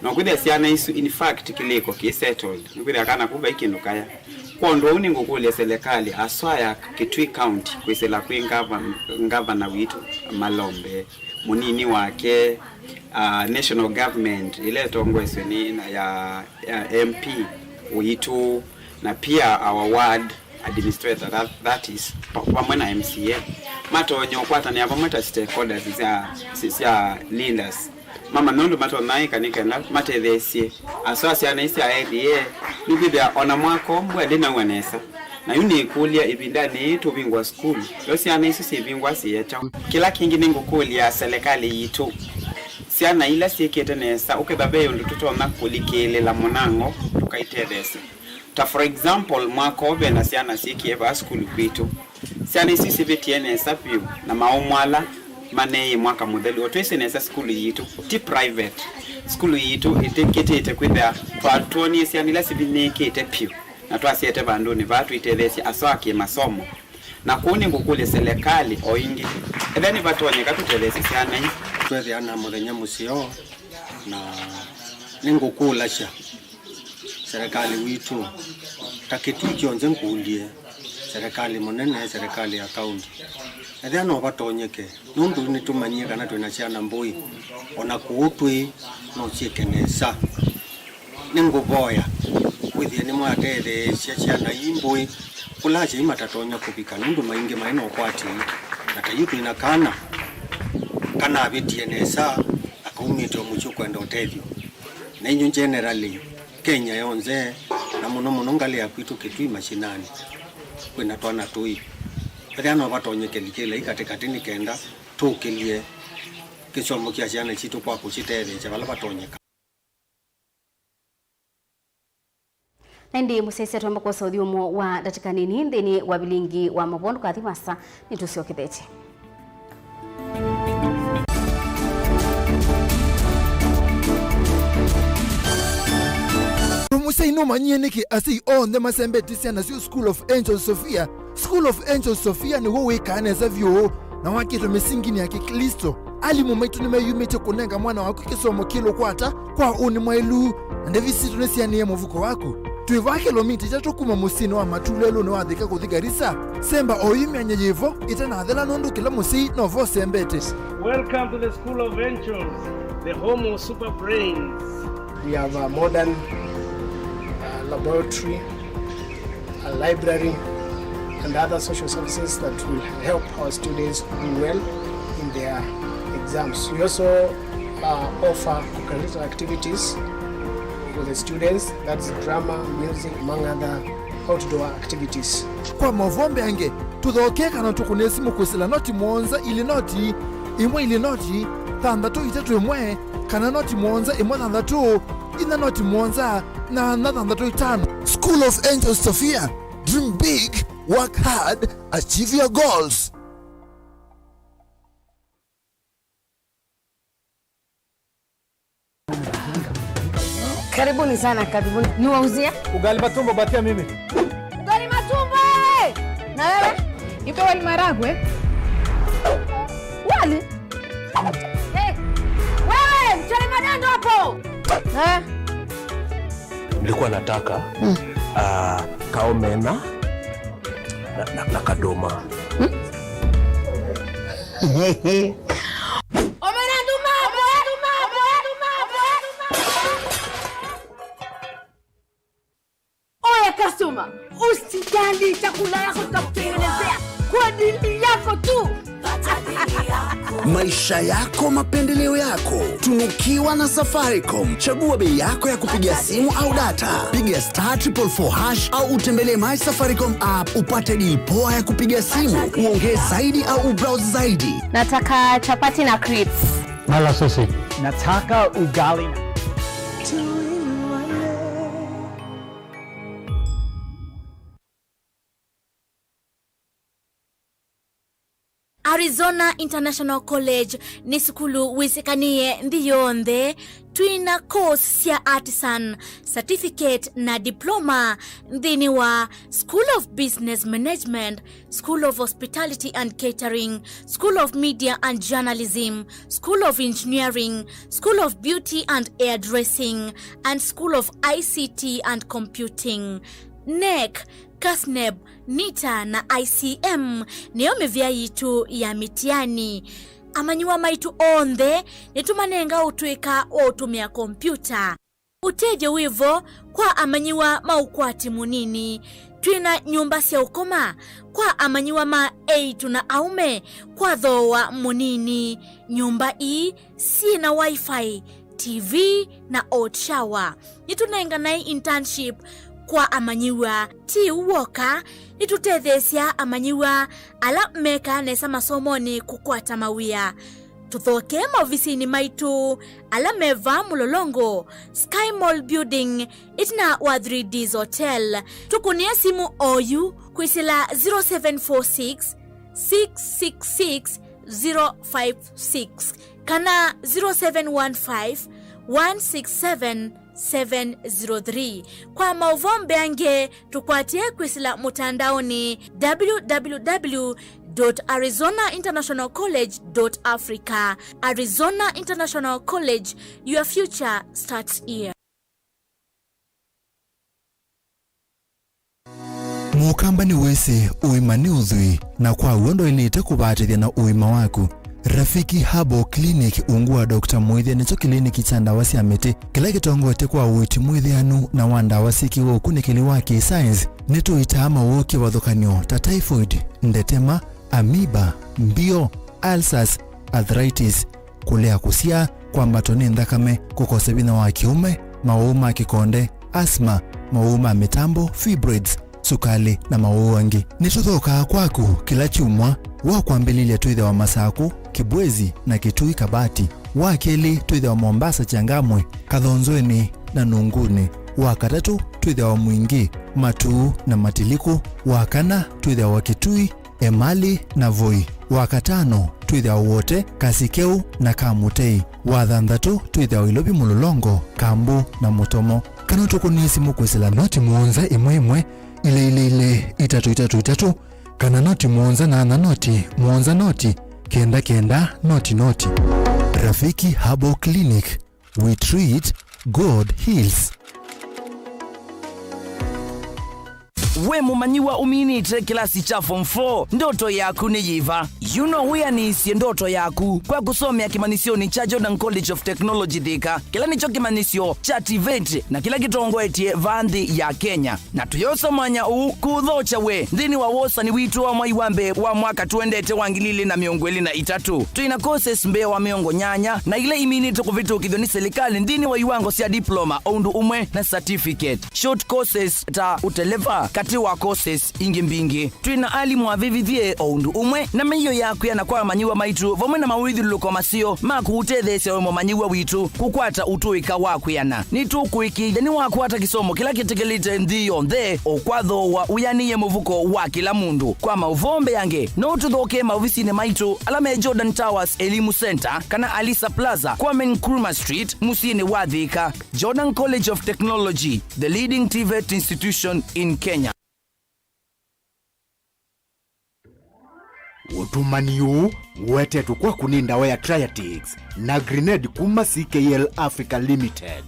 na kwida siana isu in fact kileko ki settled kwida kana kuba ikindu kaya kondo uningo kule serikali aswa ya Kitui County kwisela ngava witu Malombe munini wake national government ile tongwese ni na ya MP witu na pia our ward administrator that is pamoja na MCA matonyo kwata ni apamata stakeholders ya leaders mama nondo mato nai kanikenda matethesie aswasi anaisi area nibida ona mwako mbwa dina wanesa na yuni kulia ibindani tubingwa school yosi anaisi sibingwa siyecha kila kingi ningo kulia serikali yitu siana ila siekete nesa ukebabe yondo tutona kulikele la monango tukaitethese ta for example mwaka obe na siana siki ba school kwitu siana sisi vetiene sapiu na maumwala mane mwaka mudhali otwese nesa school yitu ti private school yitu itekete kwithia twatoni siana ila sivineke piu na twasiete banduni vatu itethesi aswaki masomo na kuni ngukule serikali oingi etheni vatonye katutethesi siana hii twethia na muthenya musio na ningukula sha serikali witu takitu kionze nkulie serikali monene serikali ya county ethia no vatonyeke nundu ni tumanyie kana twina ciana mbui ona kuutwi no ciekenesa ninguvoya withie ni mwatethe ciana imbui kulaje imatatonya kubika nundu maingi maino kwati na tayitu ina kana abitienesa akaumite omucho kwenda otethio na inyo generally Kenya yonze na muno ngali ya kwitu kitui mashinani kwina twana tui bariano batonyeke likele ikatekati nikenda tukilie kichomo kia ciana chitu kwa kuchitele chabala batonyeka Ndi musese twamba kwa saudi umo wa datika nini ndeni wa Vilingi wa Mauvoo kwa thimasa nitusiokithete Musai no manyie niki asi on the masembe tisiana sio School of Angel Sophia. School of Angel Sophia ni wo wekane za vyo na wakito mesingini ya Kikristo. Ali mumaitu ni mayumete kunenga mwana wako kisomo kilo kwata kwa uni mwailu na visitu nesiani ya mvuko wako. Tuivake lomiti jato kuma musino wa matulelo na wadhika kuthigarisa. Semba oyumi anyejevo itana adhela nondu kila musi na vo sembete. Welcome to the School of Angels, the home of super brains. We have a modern laboratory, a library, and other social services that will help our students do well in their exams. We also offer curricular activities for the students, that's drama, music, among other outdoor activities. Kwa mavombe ange, tudhokeka na tukunesi mukusila noti mwonza ili noti, imwe ili noti, thandatu itatu imwe, kana noti mwonza imwe thandatu, ina noti mwonza, na thandatu itano. School of Angels Sophia, dream big, work hard, achieve your goals. Karibuni sana, karibuni. Niwauzie? Ugali matumbo batia mimi. Ugali matumbo! Na wewe? Ipe wali maragwe? Wali? Hey! Wewe, mchele madando hapo! Nilikuwa nataka kaomena na kadoma. Customer, usijali chakula yako tutakutengenezea kwa dili yako tu. Maisha yako, mapendeleo yako. Tunukiwa na Safaricom. Chagua bei yako ya kupiga simu au data. Piga *444# au utembelee My Safaricom app upate deal poa ya kupiga simu. Uongee zaidi au ubrowse zaidi. Nataka chapati na crips. Mala sausage. Nataka ugali. Arizona International College ni skulu wisikanie ndiyonde twina course ya artisan certificate na diploma ndini wa School of Business Management, School of Hospitality and Catering, School of Media and Journalism, School of Engineering, School of Beauty and Hairdressing, and School of ICT and Computing. NEC, Kasneb, NITA na ICM niyo mivya yitu ya mitiani. Amanyuwa maitu onde nitumanenga utuika otumia kompyuta. Uteje wivo kwa amanyiwa maukwati munini. Twina nyumba siya ukoma kwa amanyiwa ma eitu na aume kwa dhowa munini. Nyumba hii si na wifi, TV na hot shower. Nitunenga na internship kwa amanyiwa ti uwoka nitutethesia amanyiwa ala meka nesa masomoni kukwata mawia. tuthoke maofisini maitu alameva mulolongo Sky Mall Building itina wa 3Ds Hotel. Tukunia simu oyu kwisila 0746 666 056 kana 0715 167 703. Kwa mauvombe ange tukwatie kwisila mutandaoni www.arizonainternationalcollege.africa. Arizona International College, your future starts here. Mukamba ni wese uimani uzui na kwa uondo ilite kubatithia na uima waku. Rafiki Herbal Clinic ungua Dr. Mwithia nicho kliniki cha ndawa cia miti kila gitongoete kwa witi mwithianu na wanda wasiki wo kunikili wa science nito itama woke wathukanio ta typhoid, ndetema, amoeba, mbio, ulcers, arthritis, kulea kusia, kwambatoni ndakame, kukosa bina wa kiume, mauma kikonde, asthma, mauma mitambo, fibroids, sukali na mauangi. Nituthoka kwaku kila chumwa wa kwambililia tuithe wa Masaku, Kibwezi na Kitui Kabati, wa keli tuithe wa Mombasa Changamwe, Kathonzweni na Nunguni, wa katatu tuithe wa Mwingi, Matuu na Matiliku, wa kana tuithe wa Kitui, Emali na Voi, wa katano tuithe wa wote Kasikeu na Kamutei, wa thanthatu tuithe wa Ilobi Mulolongo, Kambu na Mutomo. Kana tukunisi mukwisila noti muonza imwe ile itatu kana noti muonza na noti muonza noti kenda noti. Rafiki Herbal Clinic, we treat, God heals. We mumanyiwa uminite kilasi cha form 4 ndoto yaku ni yiva. You know where ni isi ndoto yaku kwa kusomea kimanisioni cha Jordan College of Technology Thika. Kila nicho kimanisio cha TVET na kila kitongo etie vandhi ya Kenya. Na tuyosa mwanya kudhocha we ndini wa wosa ni witu wa mwaiwambe wa mwaka tuendete wangilili na miongweli na itatu. Tuina courses mbea wa miongo nyanya na ile iminite kuvitu kidho ni serikali ndini wa iwango sia diploma oundu umwe na certificate. Short courses ta uteleva wa courses ingi mbingi. Tuina alimu wa vivithie oundu umwe na meyo yaku ya nakwa manyiwa maitu vomwe na mawidhi luko masio maku utethese wemo manyiwa witu kukwata utuika waku yana. Nitu kuiki yani wakwata kisomo kila kitekelite ndiyo ndhe o kwadho wa uyaniye muvuko wa kila mundu. Kwa mauvombe yange no tuthoke maofisini maitu alame Jordan Towers Elimu Center kana Alisa Plaza kwa Nkrumah Street musini wa Thika. Jordan College of Technology, the leading TVET institution in Kenya. Utumaniu wete tukwa kuninda wa ya Triatix na Grenade kuma CKL Africa Limited.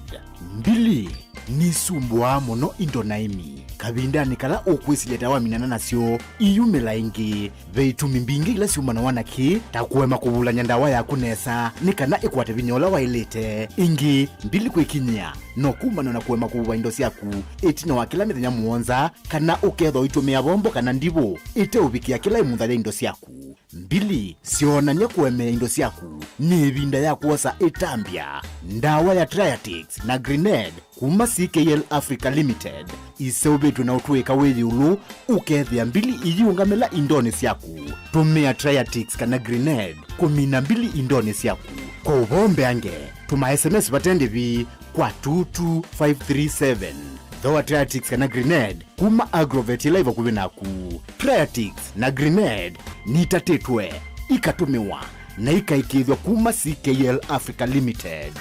Mbili ni sumbwa mono indonaimi. Kabindani kala okwisileta wa minana nasyo iyumela ingi veitumi mbingi ila siumana wanaki takuwema kubula nyandawa ya kunesa nikana ikwate vinyola wa ilete ingi mbili kwekinya no kumana na kuwema kubuwa indosi yaku etina wa kila mithenya muonza kana uketho itumia bombo kana ndibu ite ubikia kila imunthale indosi yaku. Mbili sionanya kuwemea indosi yaku ni vinda ya kuosa itambia ndawa ya Triatix na Grenade kuma CKL Africa Limited iseubetu na utuweka wethi ulu ukethia mbili iyungamela indonesi yaku. Tumia Triatix kana Grenade kumina mbili indonesi yaku. Kwa uvombe ange tuma SMS patende vi kwa 22537. Thowa Triatix kana Grenade kuma Agrovet ilaiva kuwinaku. Triatix na Grenade nitatetwe ikatumiwa na ikaikithwa kuma CKL Africa Limited.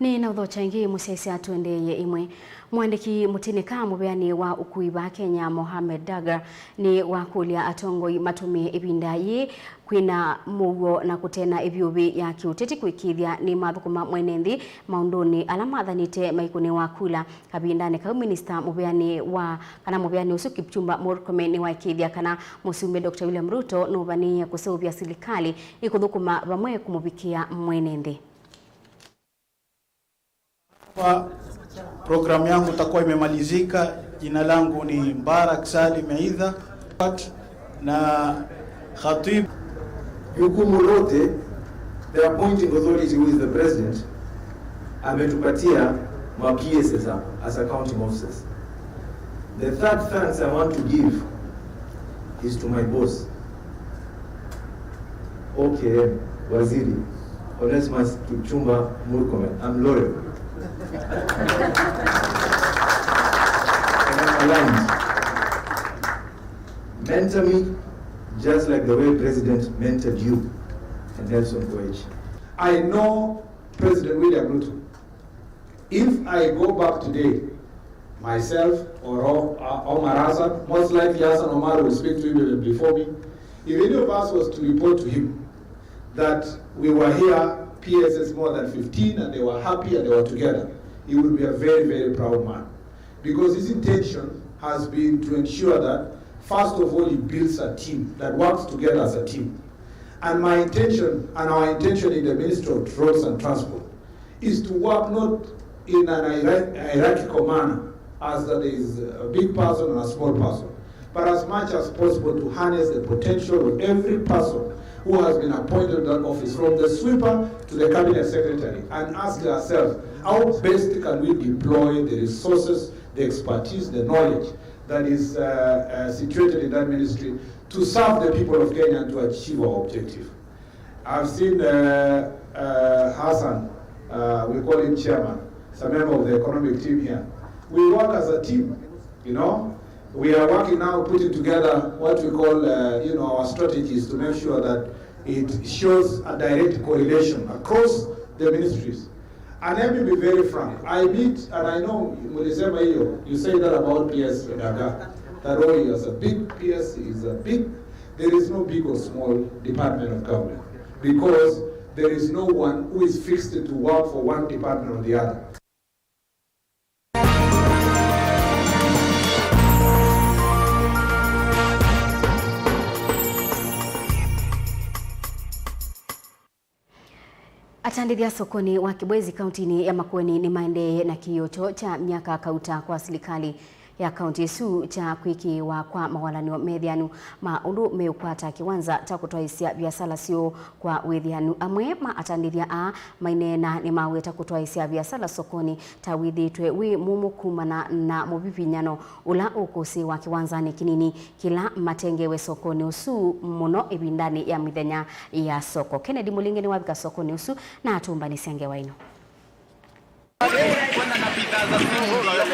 Ni na udhocha ingi musesi atuendeye imwe. Mwandiki mutinika mubeani wa ukui wa Kenya Mohamed Dagar ni wakulia atongoi matumi ibinda ye kwina mugo na kutena ivyubi ya kiuteti kuikithia ni mathukuma mwenendi maundoni alama athanite maikuni wakula kabindane ka minister mubeani wa kana mubeani usu Kipchumba Murkomen ni waikithia kana musume Dr. William Ruto nubani ya kusubia serikali ikuthukuma bamwe kumubikia mwenendi. Programu yangu itakuwa imemalizika. Jina langu ni Mbarak Salim Aidha na Khatib. Jukumu lote the appointing authority who is the president ametupatia my PSs as accounting officers. The third thanks I want to give is to my boss, OKM Waziri Onesimus Kipchumba Murkomen. I'm loyal. And I'm aligned. Mentor me just like the way President mentored you and Nelson Koech. I know President William Ruto. If I go back today, myself or Omar Hassan, most likely Hassan Omar will speak to him before me. If any of us was to report to him that we were here, PSS more than 15, and they were happy and they were together, he would be a very, very proud man. Because his intention has been to ensure that, first of all, he builds a team that works together as a team. And my intention, and our intention in the Ministry of Roads and Transport, is to work not in an hierarchical manner, as that is a big person and a small person, but as much as possible to harness the potential of every person who has been appointed to that office, from the sweeper to the cabinet secretary, and ask ourselves, how best can we deploy the resources, the expertise, the knowledge that is situated in that ministry to serve the people of Kenya and to achieve our objective. I've seen Hassan, we call him chairman, he's a member of the economic team here. We work as a team, you know. We are working now, putting together what we call, our strategies to make sure that it shows a direct correlation across the ministries. And let me be very frank. I meet, and I know, you say that about PS Gaga, that he is a big PS, is a big, there is no big or small department of government, because there is no one who is fixed to work for one department or the other. Atandithia sokoni wa Kibwezi kauntini ya Makueni ni maende na kiyocho cha miaka kauta kwa serikali ya kaunti isu cha kwiki wa kwa mawalani methianu maundu meukwata kiwanza cha kutoaisia biasala sio kwa wethianu amwe ma atandithia a mainena ni maweta kutoaisia biasala sokoni ta withitwe wi mumu kumana na mubibinyano ula ukusi wa kiwanzani kinini kila matengewe sokoni usu muno ibindani ya mithenya ya soko. Kennedy Mulingi ni wabika sokoni usu na atumba ni senge waino.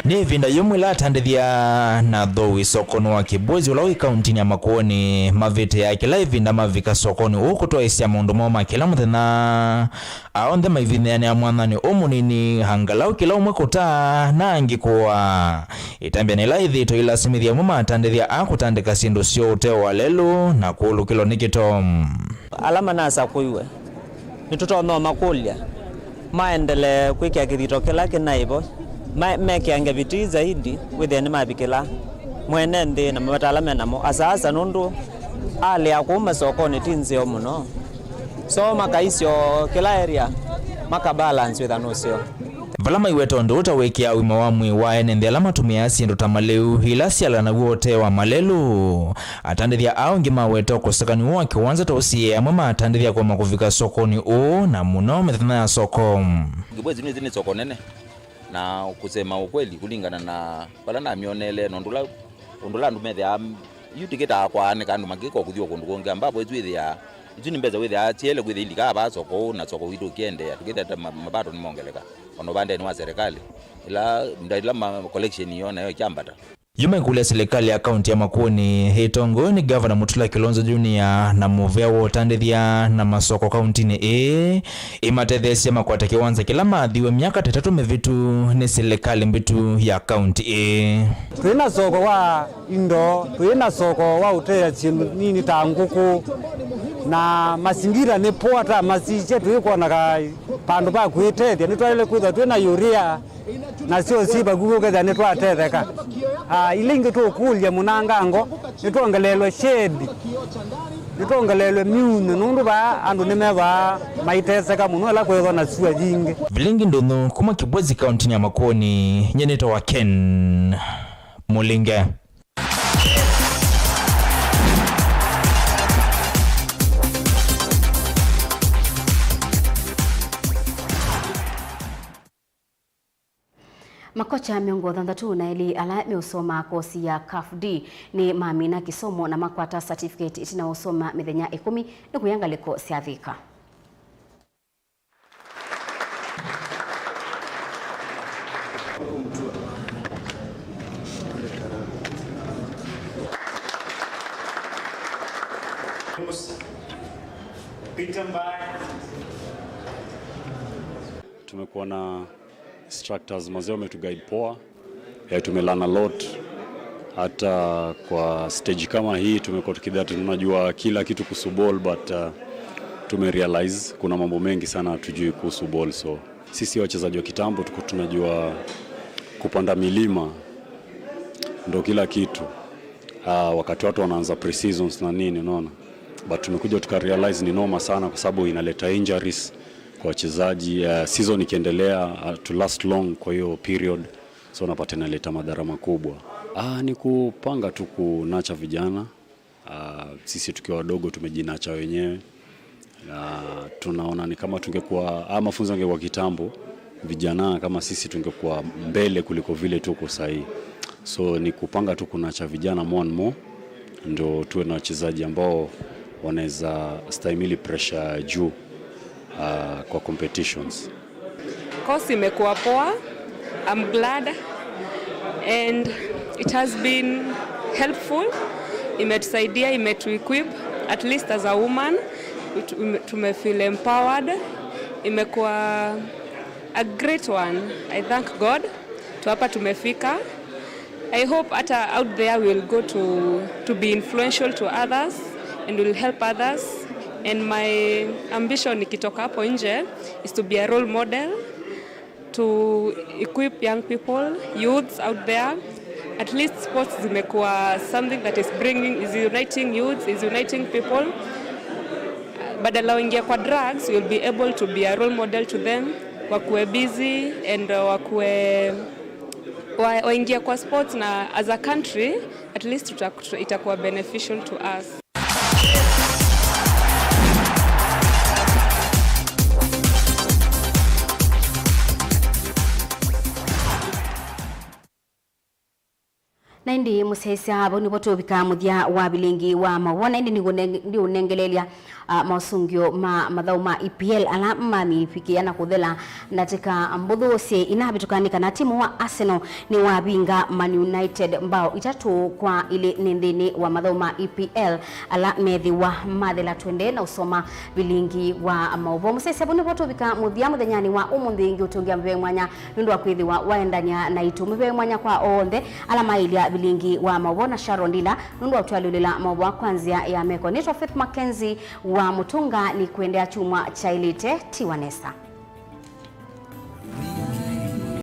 Ni vinda yumwe la tandithia na thowi sokoni wa Kibwezi ulawi kauntini ya Makueni mavete ya kila ivinda mavika sokoni ukutoaisia maundu moma kila muthenya aonde maivindeani ya mwanthani umunini hangalau kila umwe kutaa na angikuwa itambia nila ithito ila simithia muma tandithia akutandika sindu sio uteo wa lelu na kuulukilo nikito alama nasa kuiwe nitutono makulia maendele kwikia kithito kila kinaivo mekiange viti zaidi witheni mabikila mwene nthi na matalame namo asasa nundu ali akuma sokoni tinzio muno so makaisio kila area maka balance with anusio Valama iweto nduta wekia wima wamwi waene nthi alama tumia sindu tamaleu hilasi ala na wote wa malelu atandithia au ngima weto kusakani uwa kiwanza tosie amama atandithia kwa makufika sokoni u na muno methana ya soko Kibwezi ni soko nene na kusema ukweli kulingana na pala na mionele nondula ndumethia yutiketa kwa ane kandu makiko kuthio kundu konge ambapo ezwithia izuni mbeza withia chiele kwithia indika aba soko na soko witu kiende tukitheta mapato ni mongeleka ono bande ni wa serikali ila ndila collection yona yo kiambata Yume kule serikali ya kaunti ya Makueni hitongo ni Governor Mutula Kilonzo Junior na muvea wo tandithia na masoko kauntini imatethesia makwata kiwanza kila mathiwe miaka 3 mevitu ni serikali mbitu ya kaunti Tuina soko wa indo, tuina soko wa utea chindu nini ta nguku na mazingira ni poa ta masiche tuiko na pandu pa kuitethia ni twale kwitha tuina yuria na sio siba gugugetha ni twatetheka ilingi tu kulia munangango ni tuongelelwe shade ni tuongelelwe miune nundu ba andu nimeva maiteseka muno la kwetho na sua jingi Vilingi ndunu kuma Kibwezi kaunti ya Makueni nyeneta wa Ken Mulinge. Makocha miongo thanthatu na ili ala meusoma kosi ya CAFD ni mamina kisomo na makwata certificate itina usoma mithenya 10 ni kuyangaliko siathika. Tumekuwa na instructors mazee wametuguide poa. Tumelearn a lot. Hata kwa stage kama hii tumekuwa tukidhani tunajua kila kitu kuhusu ball, but tumerealize kuna mambo mengi sana hatujui kuhusu ball. So sisi wachezaji wa kitambo tuko tunajua kupanda milima ndo kila kitu. Wakati watu wanaanza pre-seasons na nini unaona. But tumekuja tukarealize ni noma sana kwa sababu inaleta injuries kwa wachezaji. Season ikiendelea to last long kwa hiyo period, so unapata inaleta madhara makubwa. Ni kupanga tu kunacha vijana. Sisi tukiwa wadogo tumejinacha wenyewe. Tunaona ni kama tungekuwa mafunzo yangekuwa kitambo, vijana kama sisi tungekuwa mbele kuliko vile tuko sahi. So ni kupanga tu kunacha vijana more and more, ndio tuwe na wachezaji ambao wanaweza stahimili pressure juu kwa competitions. Course imekuwa poa. I'm glad and it has been helpful. Imetusaidia, imetuequip at least as a woman. Tumefeel empowered. Imekuwa a great one. I thank God to hapa tumefika. I hope hata out there we will go to be influential to others and will help others. And my ambition nikitoka hapo nje is to be a role model, to equip young people, youths out there. At least sports zimekuwa something that is uniting youths, is uniting people. Badala waingia kwa drugs, you'll be able to be a role model to them. Wakuwe busy and waingia kwa sports, na as a country at least itakuwa beneficial to us. Naindi musesa abo ni boto bika muthia wa Vilingi wa Mauvoo. Naindi ni unengelelia mausungio mathau ma EPL ala mami pikiana kuthela natika mbuthu se inabitukanika na timu wa Arsenal ni wabinga Man United mbao 3-1 nendeni wa mathau ma EPL ala methi wa mathela twende na usoma Vilingi wa Mauvoo. Musesa abo ni boto bika muthia muthenyani wa umunthingi utungia mbewe mwanya nundu wa kwithiwa waendania na itu mbewe mwanya kwa onthe ala mailia Vilingi wa Mauvoo na Sharon Dila nundu atwalulela Mauvoo kwanzia ya meko. Nito Faith MAKENZI wa Mutunga ni kuendea chuma cha Elite Tiwanesa.